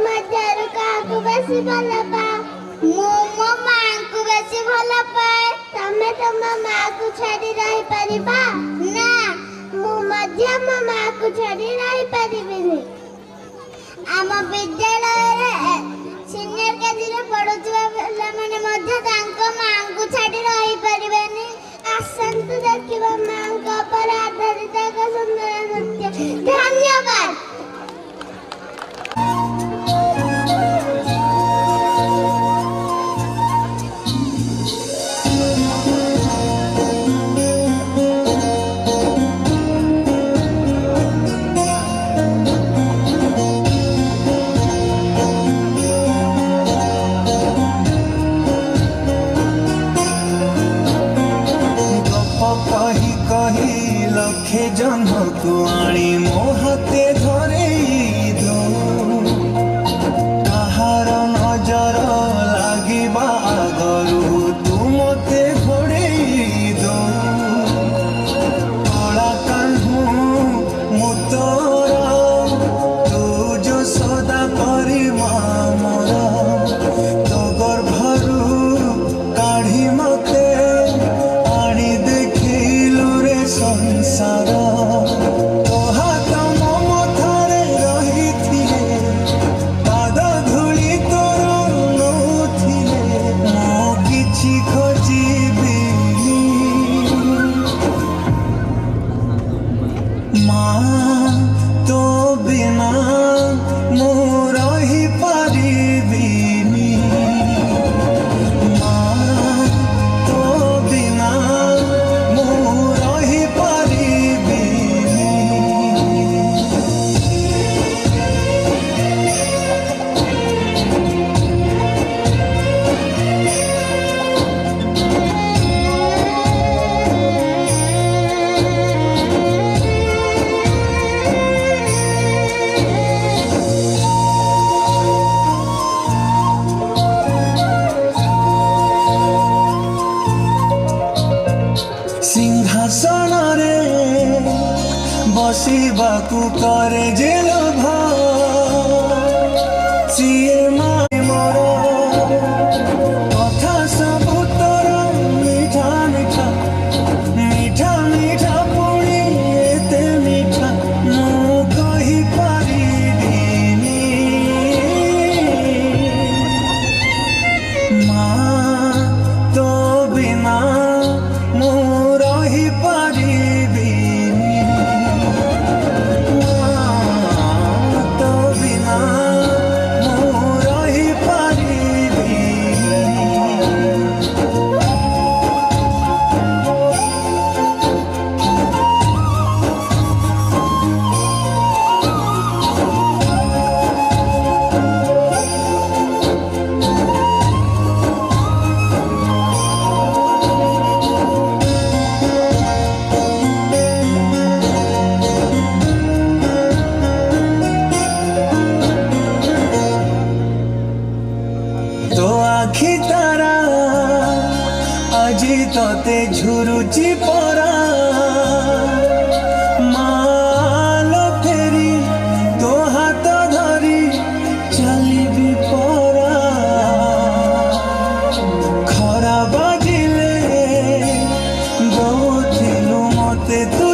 ମଧ୍ୟରୁ କାହାକୁ ବେଶୀ ଭଲ ପାଅ? ମୁଁ ମୋ ମାଙ୍କୁ ବେଶୀ ଭଲ ପାଏ। ତମେ ତମ ମାକୁ ଛାଡ଼ି ରହିପାରିବା? ନା, ମୁଁ ମଧ୍ୟ ମୋ ମାକୁ ଛାଡ଼ି ରହିପାରିବିନି। ଆମ ବିଦ୍ୟାଳୟରେ ସିନିୟର କେଜିରେ ପଢୁଥିବା ପିଲାମାନେ ମଧ୍ୟ ତାଙ୍କ ମାଙ୍କୁ ଛାଡ଼ି ରହିପାରିବେନି। ଆସନ୍ତୁ ଦେଖିବା ମାଙ୍କ ଉପରେ ଆଧାରିତ ଏକ ସୁନ୍ଦର ନୃତ୍ୟ। ଧନ୍ୟବାଦ। कही कही लखे जन्मको आनी मो हाते धरे दो कहार नजर लागिबा आगरू तू मते घोड़े दो कला कान्हू मुतोर तू जो सदा करी मोर तो गर्भरू काढ़ी मते संसार तो हाथ मो मथारे रही पाद धूली तोर नौथिले मो किछि खोजिबी माँ तो बिना मो रही पारिबिनी सिंहासन रे बसिबाकू करे जे लोभ सीए माए मोर कथा सबु तोर मीठा मीठा मीठा मीठा पुणी एते मीठा मु कहि पारिबिनी माँ तो बिना मु रही पारिबिनी तो बिना मु रही पारिबिनी तो आखि तारा আজি तोते झुरुची परा मालो फेरी तो हाथ धरी चलिबी परा खरा बाजिले दौथिलु मते तू